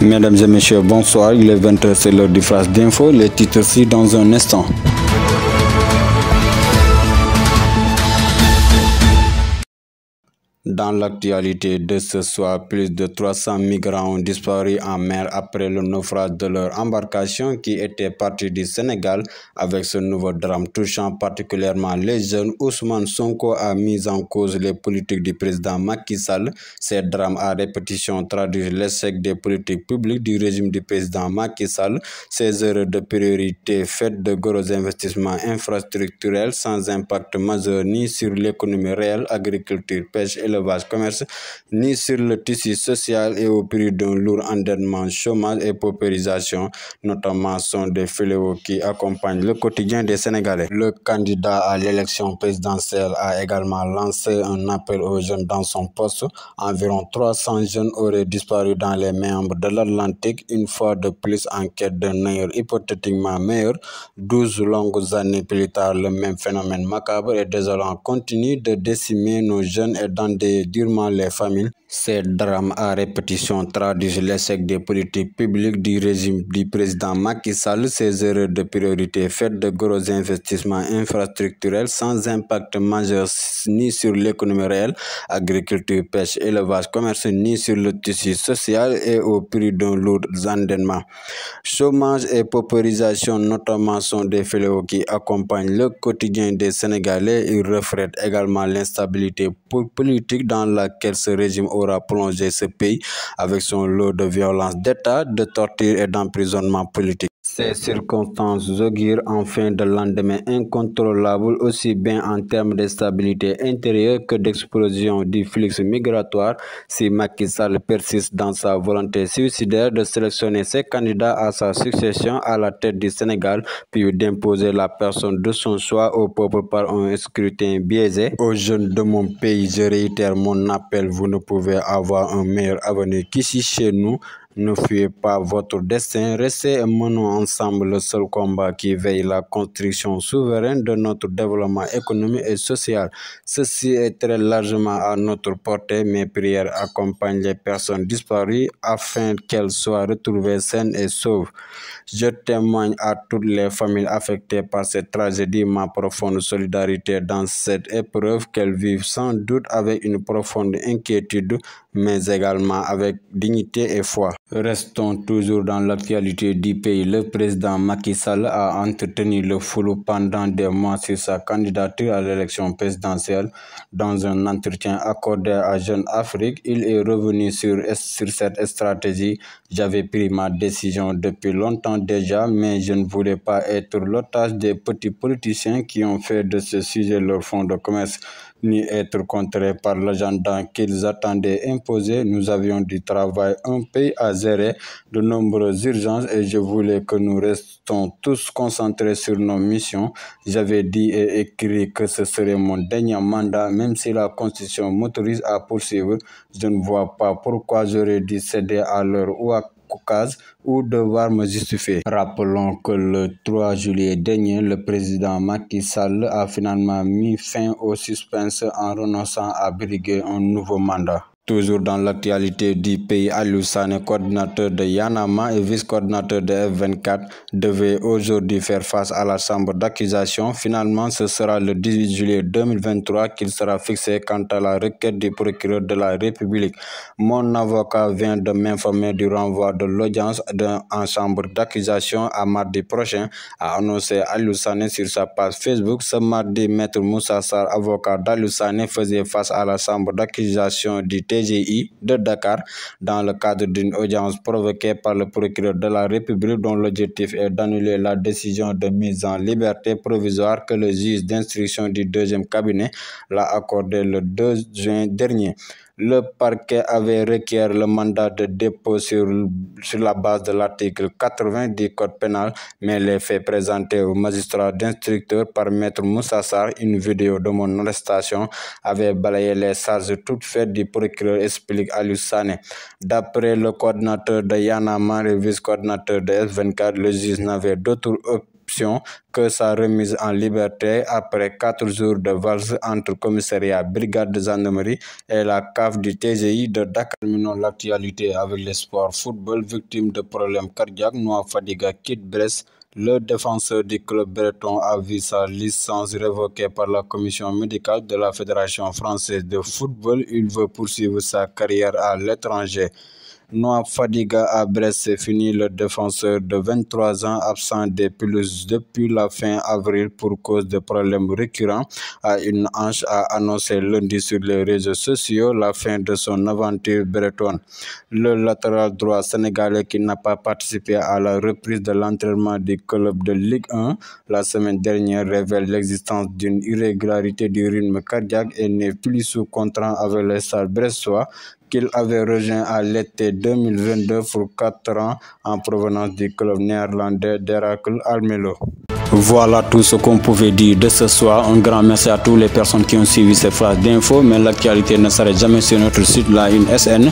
Mesdames et messieurs, bonsoir. Il est 20h, c'est l'heure du flash d'info. Les titres ci dans un instant. Dans l'actualité de ce soir, plus de 300 migrants ont disparu en mer après le naufrage de leur embarcation qui était partie du Sénégal. Avec ce nouveau drame touchant particulièrement les jeunes, Ousmane Sonko a mis en cause les politiques du président Macky Sall. Ces drames à répétition traduisent l'échec des politiques publiques du régime du président Macky Sall. Ces erreurs de priorité faites de gros investissements infrastructurels sans impact majeur ni sur l'économie réelle, agriculture, pêche, élevage, commerce, ni sur le tissu social et au prix d'un lourd endettement, chômage et paupérisation, notamment, sont des fléaux qui accompagnent le quotidien des Sénégalais. Le candidat à l'élection présidentielle a également lancé un appel aux jeunes dans son poste. Environ 300 jeunes auraient disparu dans les méandres de l'Atlantique, une fois de plus en quête d'un ailleurs hypothétiquement meilleur. 12 longues années plus tard, le même phénomène macabre et désolant continue de décimer nos jeunes et d'endeuiller durement les familles. Ces drames à répétition traduisent l'échec des politiques publiques du régime du président Macky Sall. Ces erreurs de priorité faites de gros investissements infrastructurels sans impact majeur ni sur l'économie réelle, agriculture, pêche, élevage, commerce, ni sur le tissu social et au prix d'un lourd endettement. Chômage et paupérisation notamment sont des fléaux qui accompagnent le quotidien des Sénégalais. Ils reflètent également l'instabilité politique dans laquelle ce régime aura plongé ce pays avec son lot de violence d'État, de torture et d'emprisonnement politique. Ces circonstances augurent enfin de lendemain incontrôlable aussi bien en termes de stabilité intérieure que d'explosion du flux migratoire. Si Macky Sall persiste dans sa volonté suicidaire de sélectionner ses candidats à sa succession à la tête du Sénégal, puis d'imposer la personne de son choix au peuple par un scrutin biaisé, aux jeunes de mon pays, je réitère mon appel, vous ne pouvez avoir un meilleur avenir qu'ici chez nous. Ne fuyez pas votre destin, restez et menons ensemble le seul combat qui veille la construction souveraine de notre développement économique et social. Ceci est très largement à notre portée. Mes prières accompagnent les personnes disparues afin qu'elles soient retrouvées saines et sauves. Je témoigne à toutes les familles affectées par cette tragédie ma profonde solidarité dans cette épreuve qu'elles vivent sans doute avec une profonde inquiétude, mais également avec dignité et foi. Restons toujours dans l'actualité du pays. Le président Macky Sall a entretenu le flou pendant des mois sur sa candidature à l'élection présidentielle. Dans un entretien accordé à Jeune Afrique, il est revenu sur cette stratégie. J'avais pris ma décision depuis longtemps déjà, mais je ne voulais pas être l'otage des petits politiciens qui ont fait de ce sujet leur fonds de commerce, ni être contrés par l'agenda qu'ils attendaient imposer. Nous avions du travail, un pays à gérer, de nombreuses urgences et je voulais que nous restions tous concentrés sur nos missions. J'avais dit et écrit que ce serait mon dernier mandat, même si la Constitution m'autorise à poursuivre. Je ne vois pas pourquoi j'aurais dû céder à l'heure ou à cause ou devoir me justifier. Rappelons que le 3 juillet dernier, le président Macky Sall a finalement mis fin au suspense en renonçant à briguer un nouveau mandat. Toujours dans l'actualité du pays, Aliou Sané, coordinateur de Y'en a marre et vice-coordinateur de F24, devait aujourd'hui faire face à la chambre d'accusation. Finalement, ce sera le 18 juillet 2023 qu'il sera fixé quant à la requête du procureur de la République. Mon avocat vient de m'informer du renvoi de l'audience en chambre d'accusation à mardi prochain, a annoncé Aliou Sané sur sa page Facebook. Ce mardi, Maître Moussa Sarr, avocat d'Aliou Sané, faisait face à la chambre d'accusation du TGI de Dakar dans le cadre d'une audience provoquée par le procureur de la République dont l'objectif est d'annuler la décision de mise en liberté provisoire que le juge d'instruction du deuxième cabinet l'a accordé le 2 juin dernier. Le parquet avait requis le mandat de dépôt sur la base de l'article 80 du Code pénal, mais les faits présentés au magistrat d'instructeur par Maître Moussa Sarr, une vidéo de mon arrestation, avait balayé les charges toutes faites du procureur, explique Aliou Sané. D'après le coordinateur de Y'en a marre et vice-coordinateur de F24, le juge n'avait d'autre réception que sa remise en liberté après 4 jours de valse entre commissariat, brigade de gendarmerie et la CAF du TGI de Dakar. Terminons l'actualité avec les sports football. Victime de problèmes cardiaques, Noah Fadiga quitte Brest. Le défenseur du club breton a vu sa licence révoquée par la commission médicale de la Fédération française de football. Il veut poursuivre sa carrière à l'étranger. Noah Fadiga à Brest, c'est fini. Le défenseur de 23 ans absent des pelouses depuis la fin avril pour cause de problèmes récurrents à une hanche a annoncé lundi sur les réseaux sociaux la fin de son aventure bretonne. Le latéral droit sénégalais qui n'a pas participé à la reprise de l'entraînement du club de Ligue 1 la semaine dernière révèle l'existence d'une irrégularité du rythme cardiaque et n'est plus sous contrat avec les Stade brestois qu'il avait rejoint à l'été 2022 pour 4 ans en provenance du club néerlandais d'Heracles Almelo. Voilà tout ce qu'on pouvait dire de ce soir. Un grand merci à toutes les personnes qui ont suivi ces phrases d'infos, mais l'actualité ne s'arrête jamais sur notre site, la Une SN.